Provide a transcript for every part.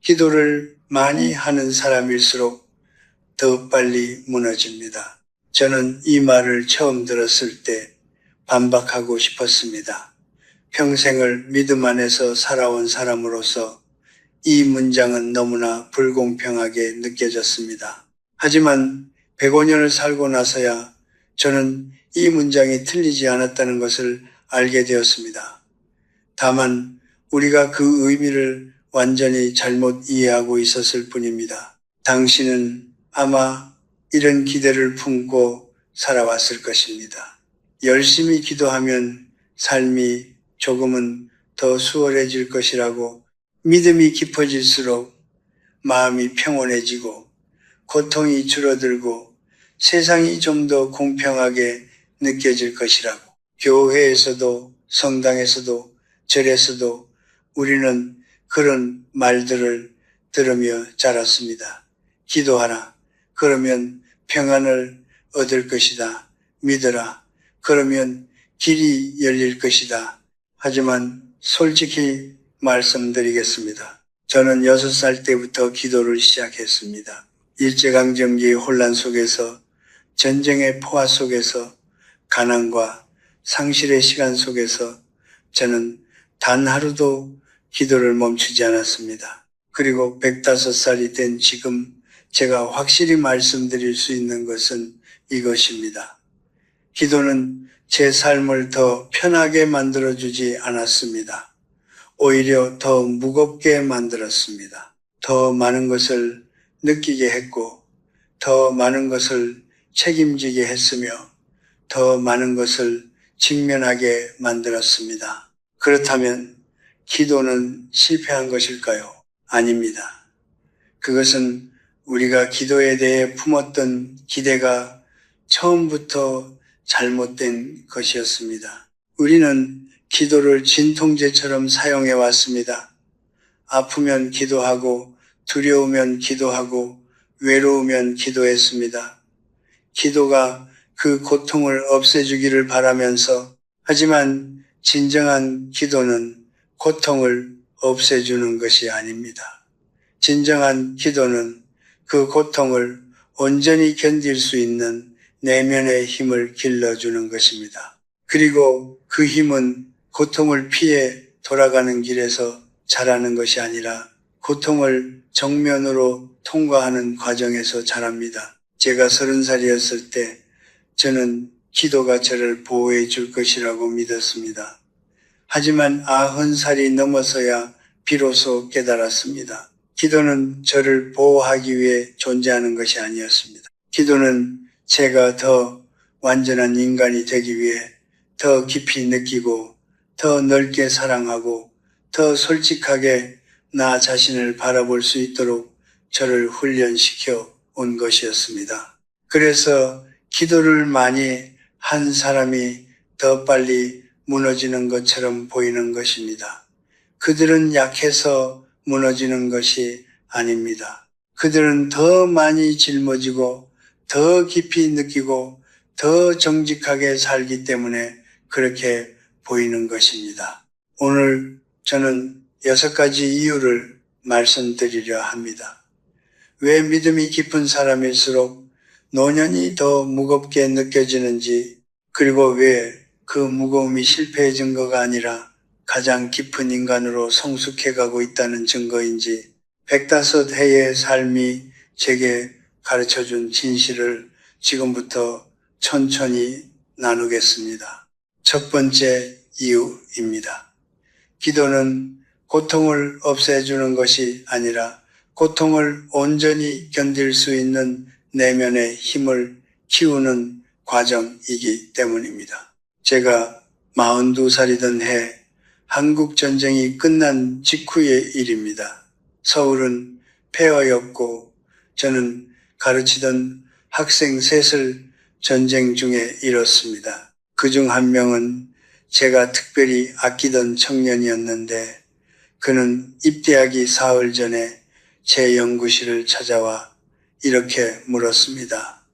기도를 많이 하는 사람일수록 더 빨리 무너집니다. 저는 이 말을 처음 들었을 때 반박하고 싶었습니다. 평생을 믿음 안에서 살아온 사람으로서 이 문장은 너무나 불공평하게 느껴졌습니다. 하지만 105년을 살고 나서야 저는 이 문장이 틀리지 않았다는 것을 알게 되었습니다. 다만 우리가 그 의미를 완전히 잘못 이해하고 있었을 뿐입니다. 당신은 아마 이런 기대를 품고 살아왔을 것입니다. 열심히 기도하면 삶이 조금은 더 수월해질 것이라고, 믿음이 깊어질수록 마음이 평온해지고 고통이 줄어들고 세상이 좀 더 공평하게 느껴질 것이라고, 교회에서도 성당에서도 절에서도 우리는 그런 말들을 들으며 자랐습니다. 기도하라. 그러면 평안을 얻을 것이다. 믿어라. 그러면 길이 열릴 것이다. 하지만 솔직히 말씀드리겠습니다. 저는 6살 때부터 기도를 시작했습니다. 일제강점기의 혼란 속에서, 전쟁의 포화 속에서, 가난과 상실의 시간 속에서 저는 단 하루도 기도를 멈추지 않았습니다. 그리고 105살이 된 지금 제가 확실히 말씀드릴 수 있는 것은 이것입니다. 기도는 제 삶을 더 편하게 만들어주지 않았습니다. 오히려 더 무겁게 만들었습니다. 더 많은 것을 느끼게 했고, 더 많은 것을 책임지게 했으며, 더 많은 것을 직면하게 만들었습니다. 그렇다면 기도는 실패한 것일까요? 아닙니다. 그것은 우리가 기도에 대해 품었던 기대가 처음부터 잘못된 것이었습니다. 우리는 기도를 진통제처럼 사용해 왔습니다. 아프면 기도하고, 두려우면 기도하고, 외로우면 기도했습니다. 기도가 그 고통을 없애주기를 바라면서, 하지만 진정한 기도는 고통을 없애주는 것이 아닙니다. 진정한 기도는 그 고통을 온전히 견딜 수 있는 내면의 힘을 길러주는 것입니다. 그리고 그 힘은 고통을 피해 돌아가는 길에서 자라는 것이 아니라 고통을 정면으로 통과하는 과정에서 자랍니다. 제가 30살이었을 때 저는 기도가 저를 보호해 줄 것이라고 믿었습니다. 하지만 90살이 넘어서야 비로소 깨달았습니다. 기도는 저를 보호하기 위해 존재하는 것이 아니었습니다. 기도는 제가 더 완전한 인간이 되기 위해 더 깊이 느끼고, 더 넓게 사랑하고, 더 솔직하게 나 자신을 바라볼 수 있도록 저를 훈련시켜 온 것이었습니다. 그래서 기도를 많이 한 사람이 더 빨리 무너지는 것처럼 보이는 것입니다. 그들은 약해서 무너지는 것이 아닙니다. 그들은 더 많이 짊어지고, 더 깊이 느끼고, 더 정직하게 살기 때문에 그렇게 보이는 것입니다. 오늘 저는 6가지 이유를 말씀드리려 합니다. 왜 믿음이 깊은 사람일수록 노년이 더 무겁게 느껴지는지, 그리고 왜 그 무거움이 실패의 증거가 아니라 가장 깊은 인간으로 성숙해가고 있다는 증거인지, 105해의 삶이 제게 가르쳐준 진실을 지금부터 천천히 나누겠습니다. 첫 번째 이유입니다. 기도는 고통을 없애주는 것이 아니라 고통을 온전히 견딜 수 있는 내면의 힘을 키우는 과정이기 때문입니다. 제가 42살이던 해 한국전쟁이 끝난 직후의 일입니다. 서울은 폐허였고 저는 가르치던 학생 셋을 전쟁 중에 잃었습니다. 그중 한 명은 제가 특별히 아끼던 청년이었는데, 그는 입대하기 사흘 전에 제 연구실을 찾아와 이렇게 물었습니다.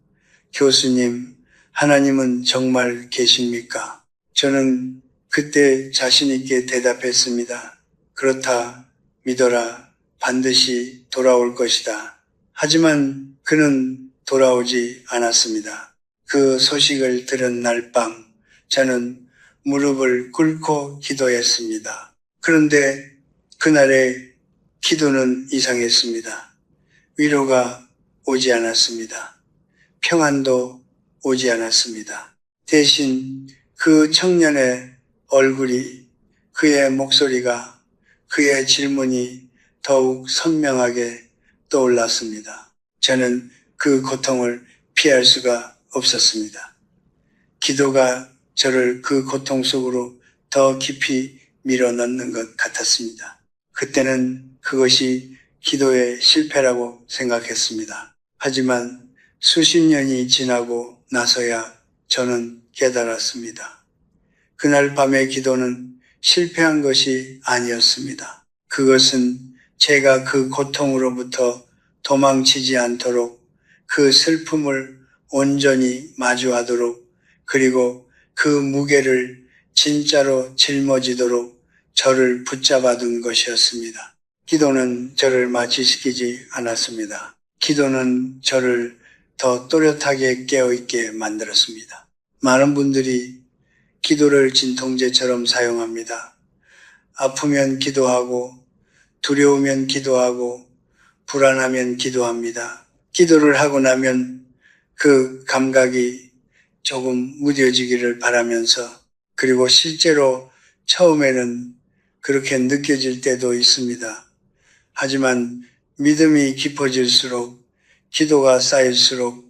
교수님, 하나님은 정말 계십니까? 저는 그때 자신 있게 대답했습니다. 그렇다, 믿어라, 반드시 돌아올 것이다. 하지만 그는 돌아오지 않았습니다. 그 소식을 들은 날 밤 저는 무릎을 꿇고 기도했습니다. 그런데 그날의 기도는 이상했습니다. 위로가 오지 않았습니다. 평안도 오지 않았습니다. 대신 그 청년의 얼굴이, 그의 목소리가, 그의 질문이 더욱 선명하게 떠올랐습니다. 저는 그 고통을 피할 수가 없었습니다. 기도가 저를 그 고통 속으로 더 깊이 밀어넣는 것 같았습니다. 그때는 그것이 기도의 실패라고 생각했습니다. 하지만 수십 년이 지나고 나서야 저는 깨달았습니다. 그날 밤의 기도는 실패한 것이 아니었습니다. 그것은 제가 그 고통으로부터 도망치지 않도록, 그 슬픔을 온전히 마주하도록, 그리고 그 무게를 진짜로 짊어지도록 저를 붙잡아둔 것이었습니다. 기도는 저를 마취시키지 않았습니다. 기도는 저를 더 또렷하게 깨어있게 만들었습니다. 많은 분들이 기도를 진통제처럼 사용합니다. 아프면 기도하고, 두려우면 기도하고, 불안하면 기도합니다. 기도를 하고 나면 그 감각이 조금 무뎌지기를 바라면서, 그리고 실제로 처음에는 그렇게 느껴질 때도 있습니다. 하지만 믿음이 깊어질수록, 기도가 쌓일수록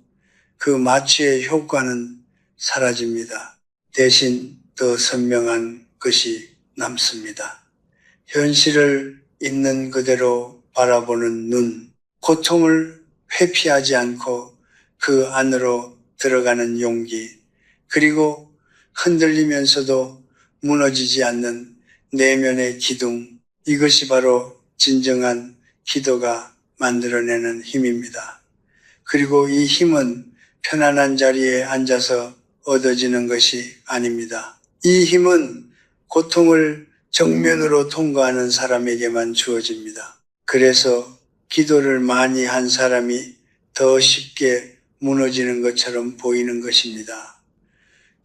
그 마취의 효과는 사라집니다. 대신 더 선명한 것이 남습니다. 현실을 있는 그대로 바라보는 눈, 고통을 회피하지 않고 그 안으로 들어가는 용기, 그리고 흔들리면서도 무너지지 않는 내면의 기둥, 이것이 바로 진정한 기도가 만들어내는 힘입니다. 그리고 이 힘은 편안한 자리에 앉아서 얻어지는 것이 아닙니다. 이 힘은 고통을 정면으로 통과하는 사람에게만 주어집니다. 그래서 기도를 많이 한 사람이 더 쉽게 무너지는 것처럼 보이는 것입니다.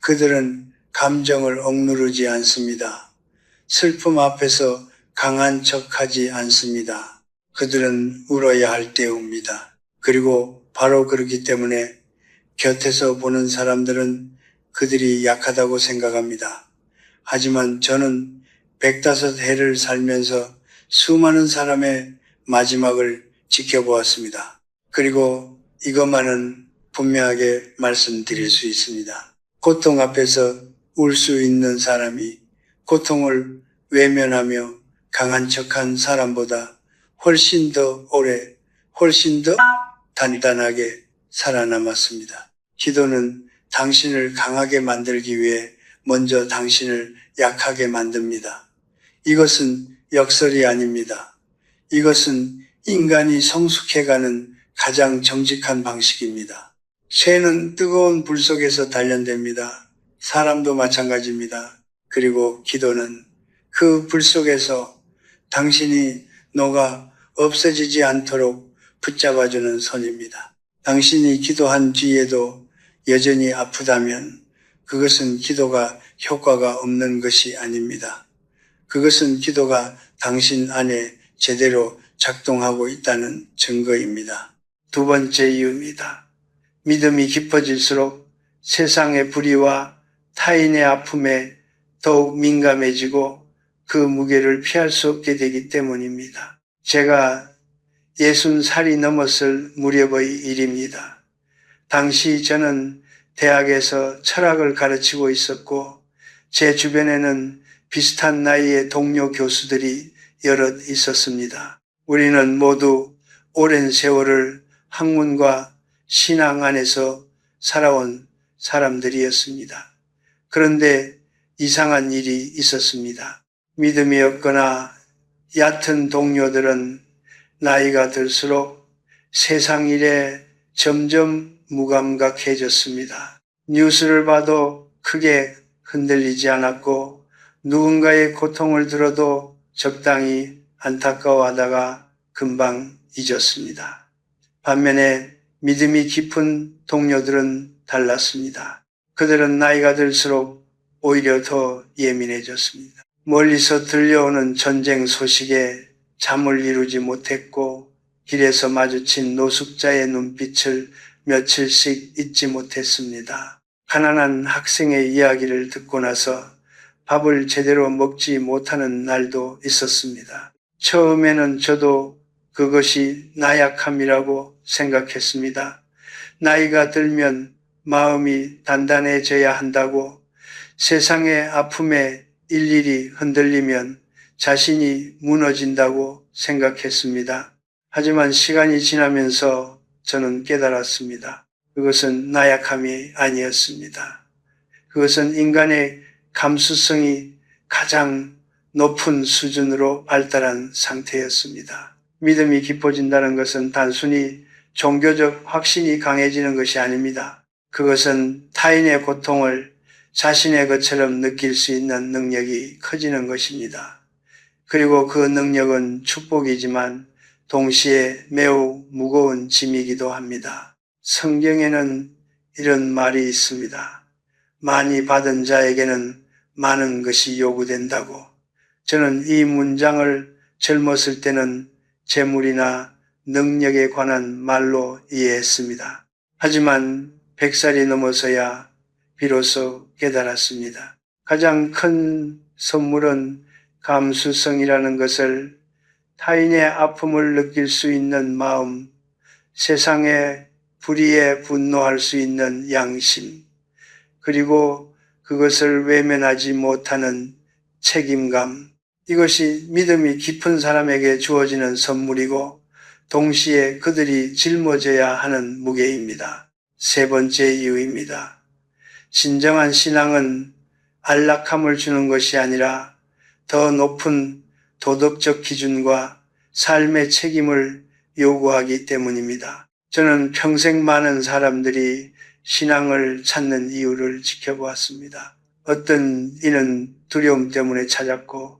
그들은 감정을 억누르지 않습니다. 슬픔 앞에서 강한 척하지 않습니다. 그들은 울어야 할 때 웁니다. 그리고 바로 그렇기 때문에 곁에서 보는 사람들은 그들이 약하다고 생각합니다. 하지만 저는 105해를 살면서 수많은 사람의 마지막을 지켜보았습니다. 그리고 이것만은 분명하게 말씀드릴 수 있습니다. 고통 앞에서 울 수 있는 사람이 고통을 외면하며 강한 척한 사람보다 훨씬 더 오래, 훨씬 더 단단하게 살아남았습니다. 기도는 당신을 강하게 만들기 위해 먼저 당신을 약하게 만듭니다. 이것은 역설이 아닙니다. 이것은 인간이 성숙해가는 가장 정직한 방식입니다. 새는 뜨거운 불 속에서 단련됩니다. 사람도 마찬가지입니다. 그리고 기도는 그 불 속에서 당신이 녹아 없어지지 않도록 붙잡아주는 손입니다. 당신이 기도한 뒤에도 여전히 아프다면 그것은 기도가 효과가 없는 것이 아닙니다. 그것은 기도가 당신 안에 제대로 작동하고 있다는 증거입니다. 두 번째 이유입니다. 믿음이 깊어질수록 세상의 불의와 타인의 아픔에 더욱 민감해지고 그 무게를 피할 수 없게 되기 때문입니다. 제가 60살이 넘었을 무렵의 일입니다. 당시 저는 대학에서 철학을 가르치고 있었고 제 주변에는 비슷한 나이의 동료 교수들이 여럿 있었습니다. 우리는 모두 오랜 세월을 학문과 신앙 안에서 살아온 사람들이었습니다. 그런데 이상한 일이 있었습니다. 믿음이 없거나 얕은 동료들은 나이가 들수록 세상 일에 점점 무감각해졌습니다. 뉴스를 봐도 크게 흔들리지 않았고 누군가의 고통을 들어도 적당히 안타까워하다가 금방 잊었습니다. 반면에 믿음이 깊은 동료들은 달랐습니다. 그들은 나이가 들수록 오히려 더 예민해졌습니다. 멀리서 들려오는 전쟁 소식에 잠을 이루지 못했고 길에서 마주친 노숙자의 눈빛을 며칠씩 잊지 못했습니다. 가난한 학생의 이야기를 듣고 나서 밥을 제대로 먹지 못하는 날도 있었습니다. 처음에는 저도 그것이 나약함이라고 생각했습니다. 나이가 들면 마음이 단단해져야 한다고, 세상의 아픔에 일일이 흔들리면 자신이 무너진다고 생각했습니다. 하지만 시간이 지나면서 저는 깨달았습니다. 그것은 나약함이 아니었습니다. 그것은 인간의 감수성이 가장 높은 수준으로 발달한 상태였습니다. 믿음이 깊어진다는 것은 단순히 종교적 확신이 강해지는 것이 아닙니다. 그것은 타인의 고통을 자신의 것처럼 느낄 수 있는 능력이 커지는 것입니다. 그리고 그 능력은 축복이지만 동시에 매우 무거운 짐이기도 합니다. 성경에는 이런 말이 있습니다. 많이 받은 자에게는 많은 것이 요구된다고. 저는 이 문장을 젊었을 때는 재물이나 능력에 관한 말로 이해했습니다. 하지만 100살이 넘어서야 비로소 깨달았습니다. 가장 큰 선물은 감수성이라는 것을, 타인의 아픔을 느낄 수 있는 마음, 세상의 불의에 분노할 수 있는 양심, 그리고 그것을 외면하지 못하는 책임감, 이것이 믿음이 깊은 사람에게 주어지는 선물이고 동시에 그들이 짊어져야 하는 무게입니다. 세 번째 이유입니다. 진정한 신앙은 안락함을 주는 것이 아니라 더 높은 도덕적 기준과 삶의 책임을 요구하기 때문입니다. 저는 평생 많은 사람들이 신앙을 찾는 이유를 지켜보았습니다. 어떤 이는 두려움 때문에 찾았고,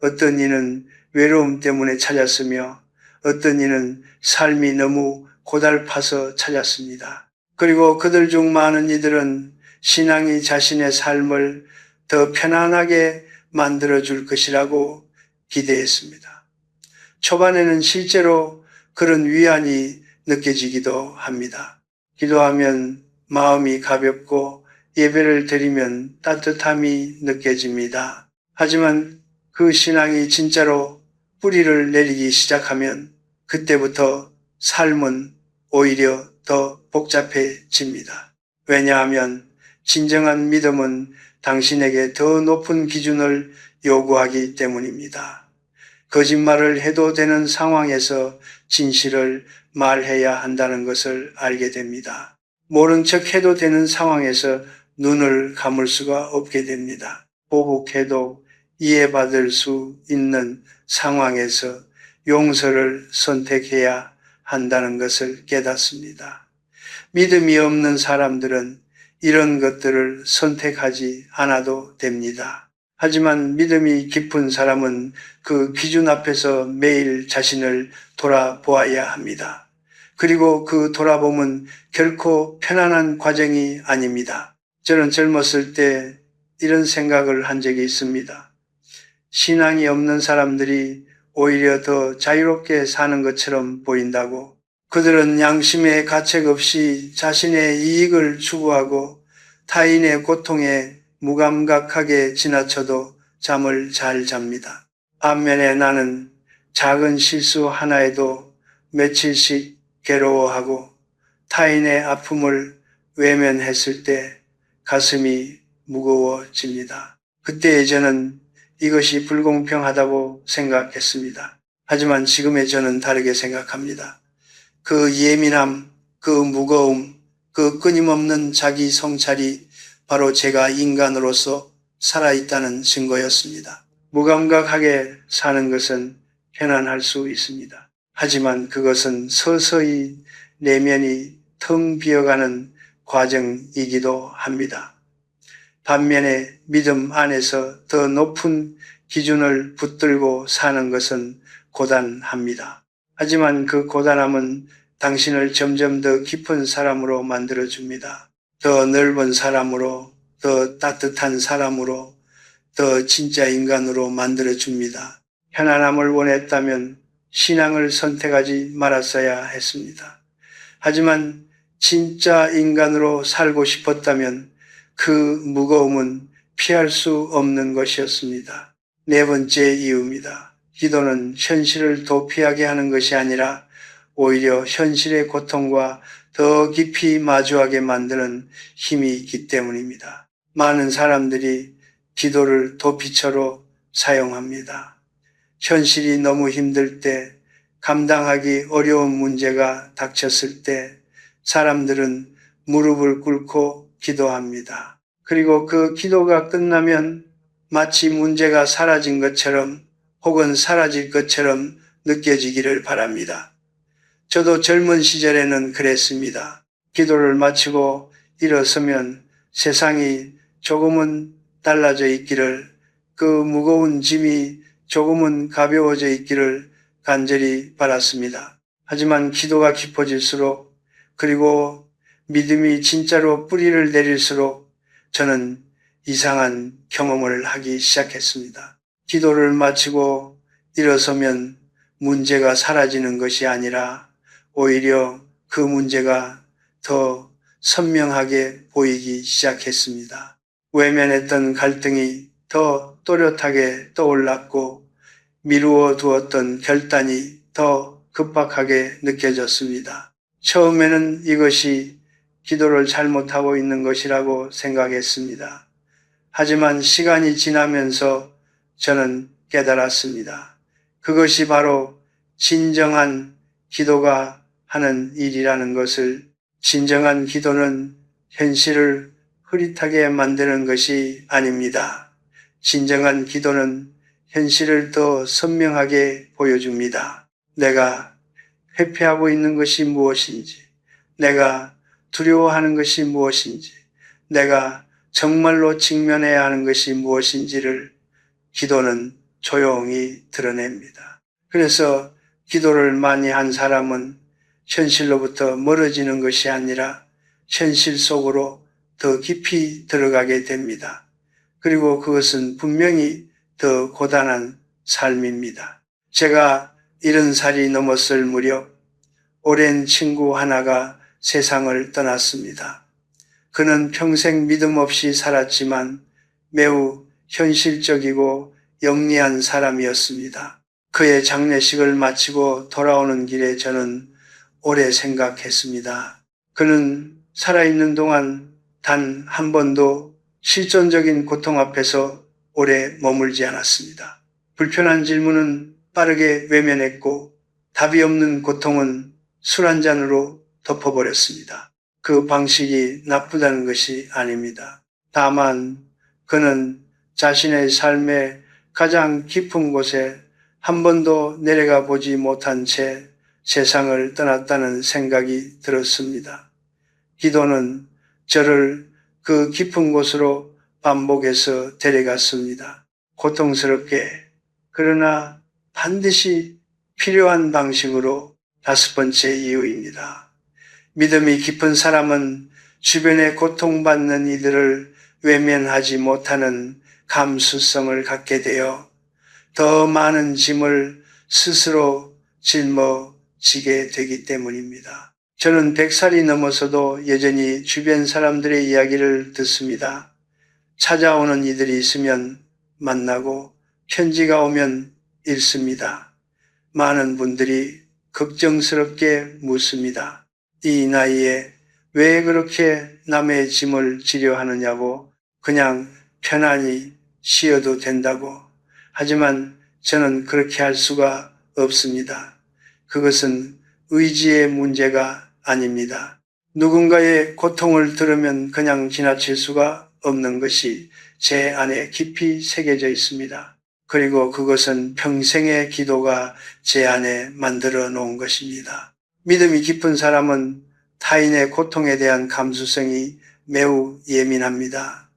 어떤 이는 외로움 때문에 찾았으며, 어떤 이는 삶이 너무 고달파서 찾았습니다. 그리고 그들 중 많은 이들은 신앙이 자신의 삶을 더 편안하게 만들어줄 것이라고 기대했습니다. 초반에는 실제로 그런 위안이 느껴지기도 합니다. 기도하면 마음이 가볍고 예배를 드리면 따뜻함이 느껴집니다. 하지만 그 신앙이 진짜로 뿌리를 내리기 시작하면 그때부터 삶은 오히려 더 복잡해집니다. 왜냐하면 진정한 믿음은 당신에게 더 높은 기준을 요구하기 때문입니다. 거짓말을 해도 되는 상황에서 진실을 말해야 한다는 것을 알게 됩니다. 모른 척 해도 되는 상황에서 눈을 감을 수가 없게 됩니다. 보복해도 이해받을 수 있는 상황에서 용서를 선택해야 한다는 것을 깨닫습니다. 믿음이 없는 사람들은 이런 것들을 선택하지 않아도 됩니다. 하지만 믿음이 깊은 사람은 그 기준 앞에서 매일 자신을 돌아보아야 합니다. 그리고 그 돌아봄은 결코 편안한 과정이 아닙니다. 저는 젊었을 때 이런 생각을 한 적이 있습니다. 신앙이 없는 사람들이 오히려 더 자유롭게 사는 것처럼 보인다고. 그들은 양심의 가책 없이 자신의 이익을 추구하고 타인의 고통에 무감각하게 지나쳐도 잠을 잘 잡니다. 반면에 나는 작은 실수 하나에도 며칠씩 괴로워하고 타인의 아픔을 외면했을 때 가슴이 무거워집니다. 그때의 저는 이것이 불공평하다고 생각했습니다. 하지만 지금의 저는 다르게 생각합니다. 그 예민함, 그 무거움, 그 끊임없는 자기 성찰이 바로 제가 인간으로서 살아있다는 증거였습니다. 무감각하게 사는 것은 편안할 수 있습니다. 하지만 그것은 서서히 내면이 텅 비어가는 과정이기도 합니다. 반면에 믿음 안에서 더 높은 기준을 붙들고 사는 것은 고단합니다. 하지만 그 고단함은 당신을 점점 더 깊은 사람으로 만들어줍니다. 더 넓은 사람으로, 더 따뜻한 사람으로, 더 진짜 인간으로 만들어줍니다. 편안함을 원했다면 신앙을 선택하지 말았어야 했습니다. 하지만 진짜 인간으로 살고 싶었다면 그 무거움은 피할 수 없는 것이었습니다. 네 번째 이유입니다. 기도는 현실을 도피하게 하는 것이 아니라 오히려 현실의 고통과 더 깊이 마주하게 만드는 힘이 있기 때문입니다. 많은 사람들이 기도를 도피처로 사용합니다. 현실이 너무 힘들 때, 감당하기 어려운 문제가 닥쳤을 때 사람들은 무릎을 꿇고 기도합니다. 그리고 그 기도가 끝나면 마치 문제가 사라진 것처럼 혹은 사라질 것처럼 느껴지기를 바랍니다. 저도 젊은 시절에는 그랬습니다. 기도를 마치고 일어서면 세상이 조금은 달라져 있기를, 그 무거운 짐이 조금은 가벼워져 있기를 간절히 바랐습니다. 하지만 기도가 깊어질수록, 그리고 믿음이 진짜로 뿌리를 내릴수록 저는 이상한 경험을 하기 시작했습니다. 기도를 마치고 일어서면 문제가 사라지는 것이 아니라 오히려 그 문제가 더 선명하게 보이기 시작했습니다. 외면했던 갈등이 더 또렷하게 떠올랐고 미루어 두었던 결단이 더 급박하게 느껴졌습니다. 처음에는 이것이 기도를 잘못하고 있는 것이라고 생각했습니다. 하지만 시간이 지나면서 저는 깨달았습니다. 그것이 바로 진정한 기도가 하는 일이라는 것을. 진정한 기도는 현실을 흐릿하게 만드는 것이 아닙니다. 진정한 기도는 현실을 더 선명하게 보여줍니다. 내가 회피하고 있는 것이 무엇인지, 내가 두려워하는 것이 무엇인지, 내가 정말로 직면해야 하는 것이 무엇인지를 기도는 조용히 드러냅니다. 그래서 기도를 많이 한 사람은 현실로부터 멀어지는 것이 아니라 현실 속으로 더 깊이 들어가게 됩니다. 그리고 그것은 분명히 더 고단한 삶입니다. 제가 70살이 넘었을 무렵 오랜 친구 하나가 세상을 떠났습니다. 그는 평생 믿음 없이 살았지만 매우 현실적이고 영리한 사람이었습니다. 그의 장례식을 마치고 돌아오는 길에 저는 오래 생각했습니다. 그는 살아있는 동안 단 한 번도 실존적인 고통 앞에서 오래 머물지 않았습니다. 불편한 질문은 빠르게 외면했고 답이 없는 고통은 술 한 잔으로 덮어버렸습니다. 그 방식이 나쁘다는 것이 아닙니다. 다만 그는 자신의 삶의 가장 깊은 곳에 한 번도 내려가 보지 못한 채 세상을 떠났다는 생각이 들었습니다. 기도는 저를 그 깊은 곳으로 반복해서 데려갔습니다. 고통스럽게, 그러나 반드시 필요한 방식으로. 다섯 번째 이유입니다. 믿음이 깊은 사람은 주변에 고통받는 이들을 외면하지 못하는 감수성을 갖게 되어 더 많은 짐을 스스로 짊어지게 되기 때문입니다. 저는 100살이 넘어서도 여전히 주변 사람들의 이야기를 듣습니다. 찾아오는 이들이 있으면 만나고 편지가 오면 읽습니다. 많은 분들이 걱정스럽게 묻습니다. 이 나이에 왜 그렇게 남의 짐을 지려 하느냐고, 그냥 편안히 쉬어도 된다고. 하지만 저는 그렇게 할 수가 없습니다. 그것은 의지의 문제가 아닙니다. 누군가의 고통을 들으면 그냥 지나칠 수가 없는 것이 제 안에 깊이 새겨져 있습니다. 그리고 그것은 평생의 기도가 제 안에 만들어 놓은 것입니다. 믿음이 깊은 사람은 타인의 고통에 대한 감수성이 매우 예민합니다.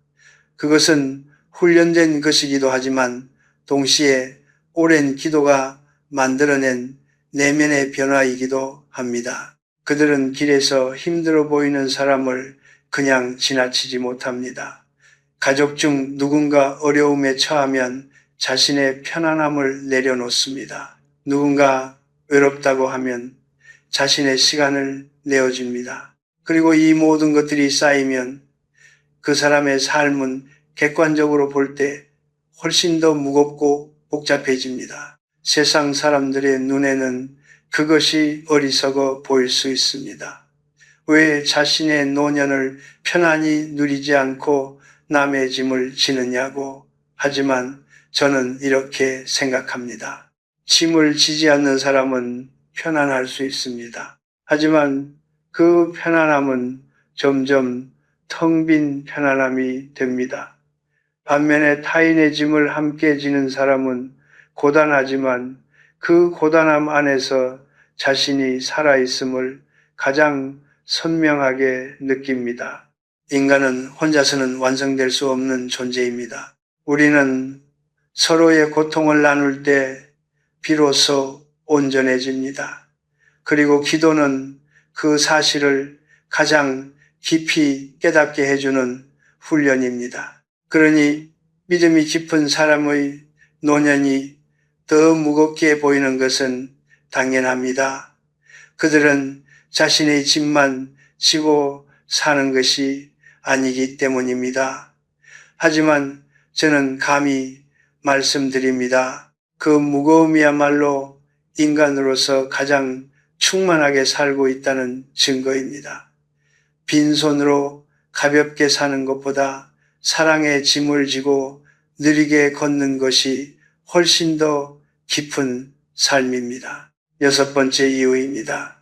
그것은 훈련된 것이기도 하지만 동시에 오랜 기도가 만들어낸 내면의 변화이기도 합니다. 그들은 길에서 힘들어 보이는 사람을 그냥 지나치지 못합니다. 가족 중 누군가 어려움에 처하면 자신의 편안함을 내려놓습니다. 누군가 외롭다고 하면 자신의 시간을 내어줍니다. 그리고 이 모든 것들이 쌓이면 그 사람의 삶은 객관적으로 볼 때 훨씬 더 무겁고 복잡해집니다. 세상 사람들의 눈에는 그것이 어리석어 보일 수 있습니다. 왜 자신의 노년을 편안히 누리지 않고 남의 짐을 지느냐고. 하지만 저는 이렇게 생각합니다. 짐을 지지 않는 사람은 편안할 수 있습니다. 하지만 그 편안함은 점점 텅 빈 편안함이 됩니다. 반면에 타인의 짐을 함께 지는 사람은 고단하지만 그 고단함 안에서 자신이 살아있음을 가장 선명하게 느낍니다. 인간은 혼자서는 완성될 수 없는 존재입니다. 우리는 서로의 고통을 나눌 때 비로소 온전해집니다. 그리고 기도는 그 사실을 가장 깊이 깨닫게 해주는 훈련입니다. 그러니 믿음이 깊은 사람의 노년이 더 무겁게 보이는 것은 당연합니다. 그들은 자신의 짐만 지고 사는 것이 아니기 때문입니다. 하지만 저는 감히 말씀드립니다. 그 무거움이야말로 인간으로서 가장 충만하게 살고 있다는 증거입니다. 빈손으로 가볍게 사는 것보다 사랑의 짐을 지고 느리게 걷는 것이 훨씬 더 깊은 삶입니다. 6번째 이유입니다.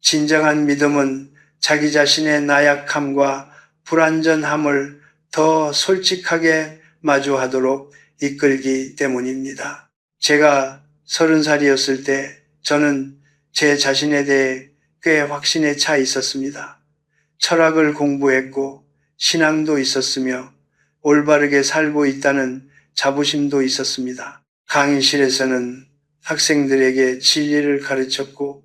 진정한 믿음은 자기 자신의 나약함과 불완전함을 더 솔직하게 마주하도록 이끌기 때문입니다. 제가 30살이었을 때 저는 제 자신에 대해 꽤 확신에 차 있었습니다. 철학을 공부했고 신앙도 있었으며 올바르게 살고 있다는 자부심도 있었습니다. 강의실에서는 학생들에게 진리를 가르쳤고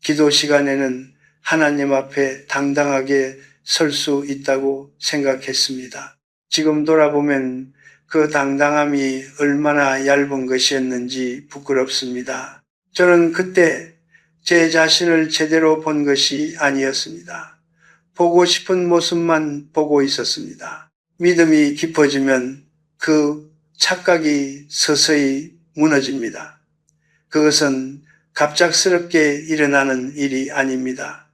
기도 시간에는 하나님 앞에 당당하게 설 수 있다고 생각했습니다. 지금 돌아보면 그 당당함이 얼마나 얇은 것이었는지 부끄럽습니다. 저는 그때 제 자신을 제대로 본 것이 아니었습니다. 보고 싶은 모습만 보고 있었습니다. 믿음이 깊어지면 그 착각이 서서히 무너집니다. 그것은 갑작스럽게 일어나는 일이 아닙니다.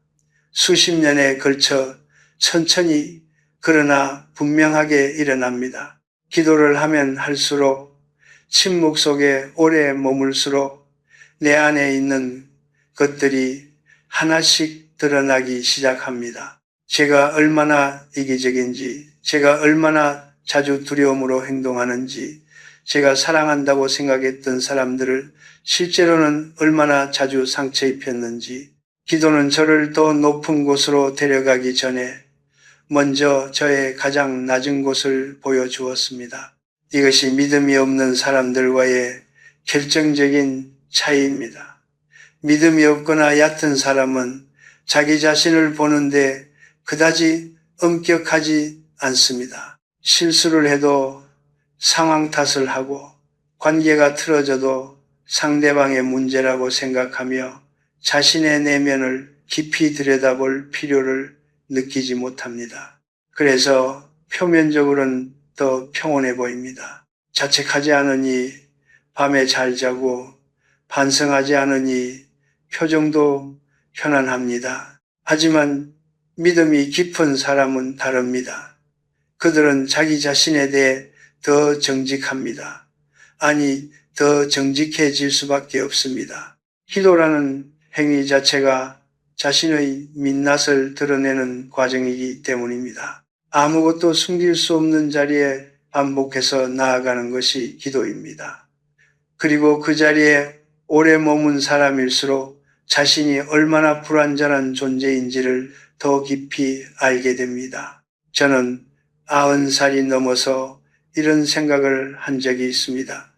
수십 년에 걸쳐 천천히 그러나 분명하게 일어납니다. 기도를 하면 할수록 침묵 속에 오래 머물수록 내 안에 있는 것들이 하나씩 드러나기 시작합니다. 제가 얼마나 이기적인지, 제가 얼마나 자주 두려움으로 행동하는지, 제가 사랑한다고 생각했던 사람들을 실제로는 얼마나 자주 상처 입혔는지, 기도는 저를 더 높은 곳으로 데려가기 전에 먼저 저의 가장 낮은 곳을 보여주었습니다. 이것이 믿음이 없는 사람들과의 결정적인 차이입니다. 믿음이 없거나 얕은 사람은 자기 자신을 보는데 그다지 엄격하지 않습니다. 실수를 해도 상황 탓을 하고 관계가 틀어져도 상대방의 문제라고 생각하며 자신의 내면을 깊이 들여다볼 필요를 느끼지 못합니다. 그래서 표면적으로는 더 평온해 보입니다. 자책하지 않으니 밤에 잘 자고 반성하지 않으니 표정도 편안합니다. 하지만 믿음이 깊은 사람은 다릅니다. 그들은 자기 자신에 대해 더 정직합니다. 아니, 더 정직해질 수밖에 없습니다. 기도라는 행위 자체가 자신의 민낯을 드러내는 과정이기 때문입니다. 아무것도 숨길 수 없는 자리에 반복해서 나아가는 것이 기도입니다. 그리고 그 자리에 오래 머문 사람일수록 자신이 얼마나 불완전한 존재인지를 더 깊이 알게 됩니다. 저는 90살이 넘어서 이런 생각을 한 적이 있습니다.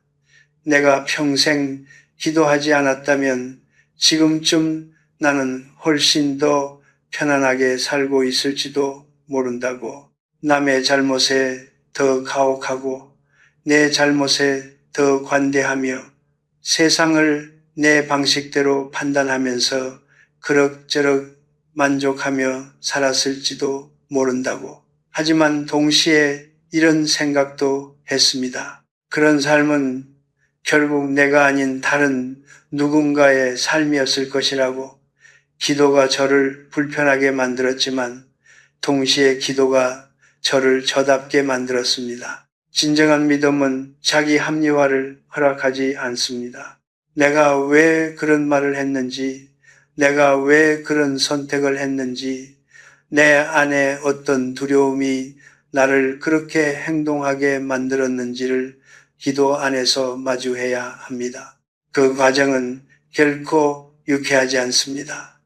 내가 평생 기도하지 않았다면 지금쯤 나는 훨씬 더 편안하게 살고 있을지도 모른다고. 남의 잘못에 더 가혹하고 내 잘못에 더 관대하며 세상을 내 방식대로 판단하면서 그럭저럭 만족하며 살았을지도 모른다고. 하지만 동시에 이런 생각도 했습니다. 그런 삶은 결국 내가 아닌 다른 누군가의 삶이었을 것이라고. 기도가 저를 불편하게 만들었지만 동시에 기도가 저를 저답게 만들었습니다. 진정한 믿음은 자기 합리화를 허락하지 않습니다. 내가 왜 그런 말을 했는지, 내가 왜 그런 선택을 했는지, 내 안에 어떤 두려움이 나를 그렇게 행동하게 만들었는지를 기도 안에서 마주해야 합니다. 그 과정은 결코 유쾌하지 않습니다.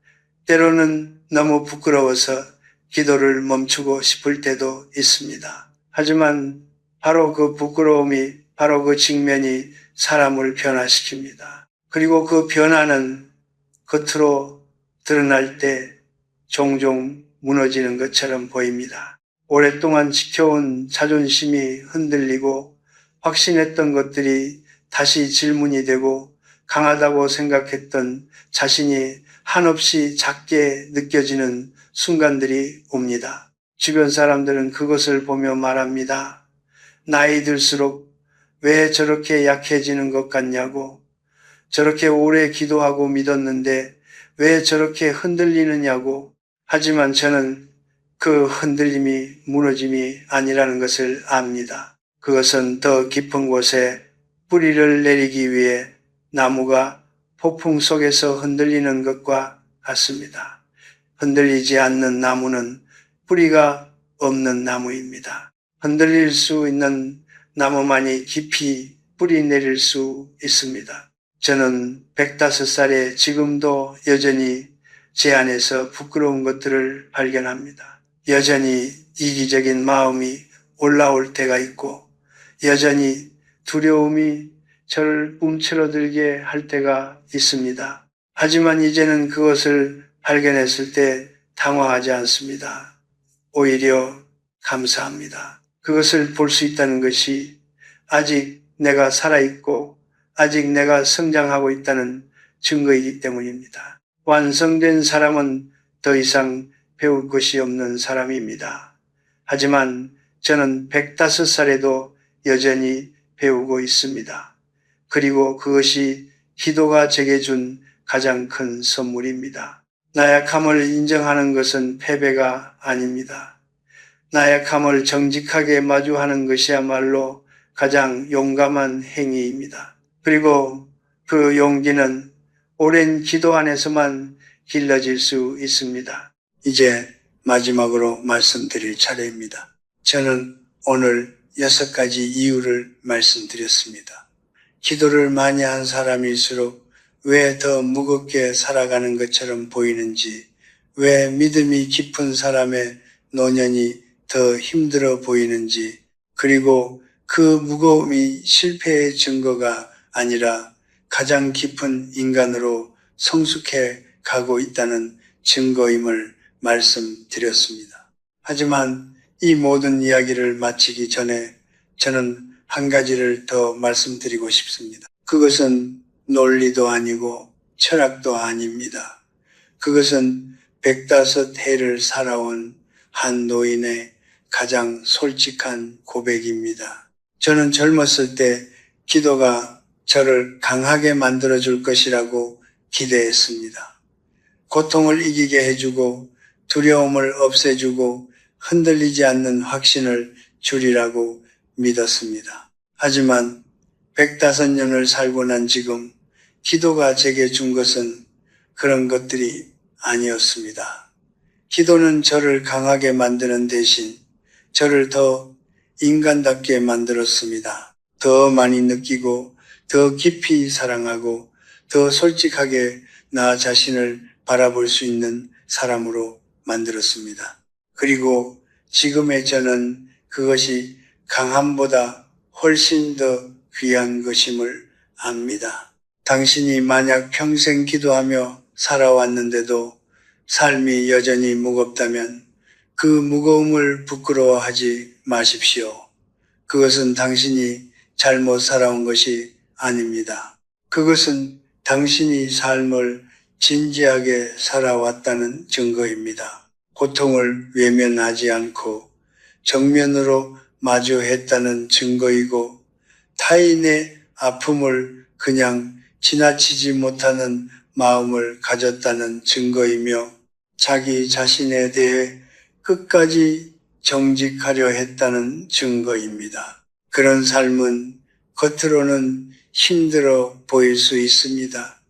때로는 너무 부끄러워서 기도를 멈추고 싶을 때도 있습니다. 하지만 바로 그 부끄러움이, 바로 그 직면이 사람을 변화시킵니다. 그리고 그 변화는 겉으로 드러날 때 종종 무너지는 것처럼 보입니다. 오랫동안 지켜온 자존심이 흔들리고 확신했던 것들이 다시 질문이 되고 강하다고 생각했던 자신이 한없이 작게 느껴지는 순간들이 옵니다. 주변 사람들은 그것을 보며 말합니다. 나이 들수록 왜 저렇게 약해지는 것 같냐고, 저렇게 오래 기도하고 믿었는데 왜 저렇게 흔들리느냐고. 하지만 저는 그 흔들림이 무너짐이 아니라는 것을 압니다. 그것은 더 깊은 곳에 뿌리를 내리기 위해 나무가 폭풍 속에서 흔들리는 것과 같습니다. 흔들리지 않는 나무는 뿌리가 없는 나무입니다. 흔들릴 수 있는 나무만이 깊이 뿌리 내릴 수 있습니다. 저는 105살에 지금도 여전히 제 안에서 부끄러운 것들을 발견합니다. 여전히 이기적인 마음이 올라올 때가 있고 여전히 두려움이 저를 움츠러들게 할 때가 있습니다. 하지만 이제는 그것을 발견했을 때 당황하지 않습니다. 오히려 감사합니다. 그것을 볼 수 있다는 것이 아직 내가 살아있고 아직 내가 성장하고 있다는 증거이기 때문입니다. 완성된 사람은 더 이상 배울 것이 없는 사람입니다. 하지만 저는 105살에도 여전히 배우고 있습니다. 그리고 그것이 기도가 제게 준 가장 큰 선물입니다. 나약함을 인정하는 것은 패배가 아닙니다. 나약함을 정직하게 마주하는 것이야말로 가장 용감한 행위입니다. 그리고 그 용기는 오랜 기도 안에서만 길러질 수 있습니다. 이제 마지막으로 말씀드릴 차례입니다. 저는 오늘 6가지 이유를 말씀드렸습니다. 기도를 많이 한 사람일수록 왜 더 무겁게 살아가는 것처럼 보이는지, 왜 믿음이 깊은 사람의 노년이 더 힘들어 보이는지, 그리고 그 무거움이 실패의 증거가 아니라 가장 깊은 인간으로 성숙해 가고 있다는 증거임을 말씀드렸습니다. 하지만 이 모든 이야기를 마치기 전에 저는 한 가지를 더 말씀드리고 싶습니다. 그것은 논리도 아니고 철학도 아닙니다. 그것은 105해를 살아온 한 노인의 가장 솔직한 고백입니다. 저는 젊었을 때 기도가 저를 강하게 만들어줄 것이라고 기대했습니다. 고통을 이기게 해주고 두려움을 없애주고 흔들리지 않는 확신을 주리라고 믿었습니다. 하지만 105년을 살고 난 지금 기도가 제게 준 것은 그런 것들이 아니었습니다. 기도는 저를 강하게 만드는 대신 저를 더 인간답게 만들었습니다. 더 많이 느끼고 더 깊이 사랑하고 더 솔직하게 나 자신을 바라볼 수 있는 사람으로 만들었습니다. 그리고 지금의 저는 그것이 강함보다 훨씬 더 귀한 것임을 압니다. 당신이 만약 평생 기도하며 살아왔는데도 삶이 여전히 무겁다면 그 무거움을 부끄러워하지 마십시오. 그것은 당신이 잘못 살아온 것이 아닙니다. 그것은 당신이 삶을 진지하게 살아왔다는 증거입니다. 고통을 외면하지 않고 정면으로 마주했다는 증거이고 타인의 아픔을 그냥 지나치지 못하는 마음을 가졌다는 증거이며 자기 자신에 대해 끝까지 정직하려 했다는 증거입니다. 그런 삶은 겉으로는 힘들어 보일 수 있습니다.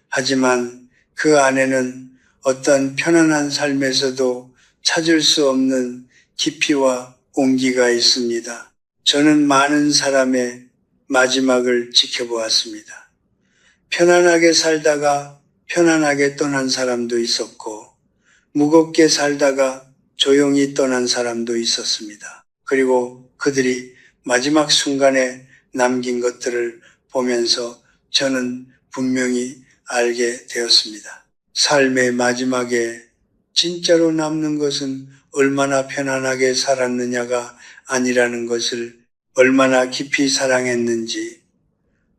하지만 그 안에는 어떤 편안한 삶에서도 찾을 수 없는 깊이와 온기가 있습니다. 저는 많은 사람의 마지막을 지켜보았습니다. 편안하게 살다가 편안하게 떠난 사람도 있었고, 무겁게 살다가 조용히 떠난 사람도 있었습니다. 그리고 그들이 마지막 순간에 남긴 것들을 보면서 저는 분명히 알게 되었습니다. 삶의 마지막에 진짜로 남는 것은 얼마나 편안하게 살았느냐가 아니라는 것을, 얼마나 깊이 사랑했는지,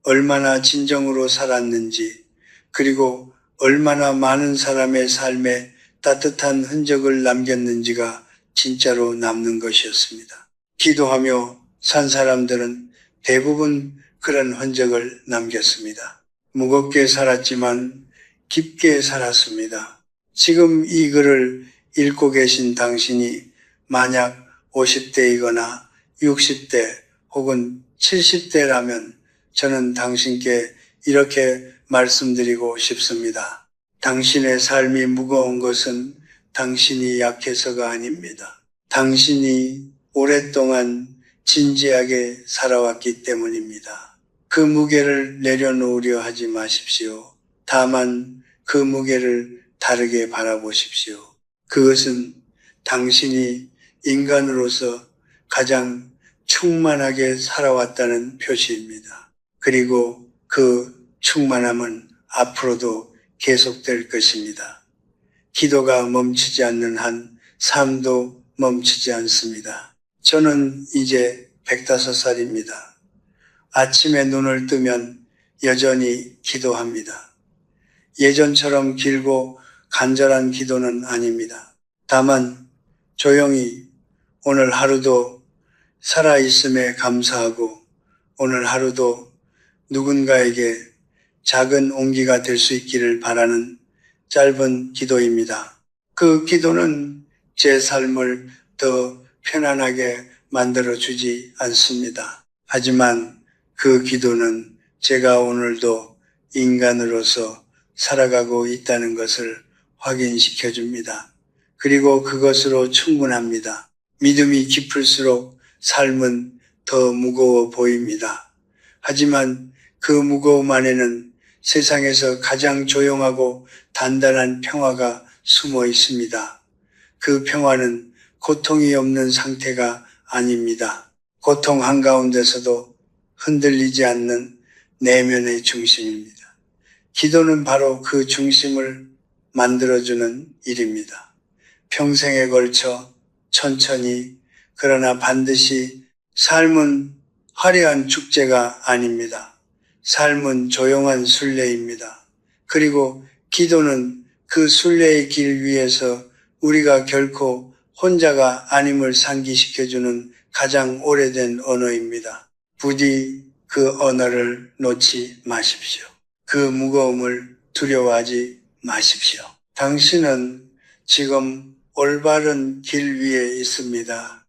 얼마나 진정으로 살았는지, 그리고 얼마나 많은 사람의 삶에 따뜻한 흔적을 남겼는지가 진짜로 남는 것이었습니다. 기도하며 산 사람들은 대부분 그런 흔적을 남겼습니다. 무겁게 살았지만 깊게 살았습니다. 지금 이 글을 읽고 계신 당신이 만약 50대이거나 60대 혹은 70대라면 저는 당신께 이렇게 말씀드리고 싶습니다. 당신의 삶이 무거운 것은 당신이 약해서가 아닙니다. 당신이 오랫동안 진지하게 살아왔기 때문입니다. 그 무게를 내려놓으려 하지 마십시오. 다만 그 무게를 다르게 바라보십시오. 그것은 당신이 인간으로서 가장 충만하게 살아왔다는 표시입니다. 그리고 그 충만함은 앞으로도 계속될 것입니다. 기도가 멈추지 않는 한 삶도 멈추지 않습니다. 저는 이제 105살입니다. 아침에 눈을 뜨면 여전히 기도합니다. 예전처럼 길고 간절한 기도는 아닙니다. 다만 조용히 오늘 하루도 살아있음에 감사하고 오늘 하루도 누군가에게 작은 온기가 될 수 있기를 바라는 짧은 기도입니다. 그 기도는 제 삶을 더 편안하게 만들어주지 않습니다. 하지만 그 기도는 제가 오늘도 인간으로서 살아가고 있다는 것을 확인시켜 줍니다. 그리고 그것으로 충분합니다. 믿음이 깊을수록 삶은 더 무거워 보입니다. 하지만 그 무거움 안에는 세상에서 가장 조용하고 단단한 평화가 숨어 있습니다. 그 평화는 고통이 없는 상태가 아닙니다. 고통 한가운데서도 흔들리지 않는 내면의 중심입니다. 기도는 바로 그 중심을 만들어주는 일입니다. 평생에 걸쳐 천천히 그러나 반드시 삶은 화려한 축제가 아닙니다. 삶은 조용한 순례입니다. 그리고 기도는 그 순례의 길 위에서 우리가 결코 혼자가 아님을 상기시켜주는 가장 오래된 언어입니다. 부디 그 언어를 놓지 마십시오. 그 무거움을 두려워하지 마십시오. 당신은 지금 올바른 길 위에 있습니다.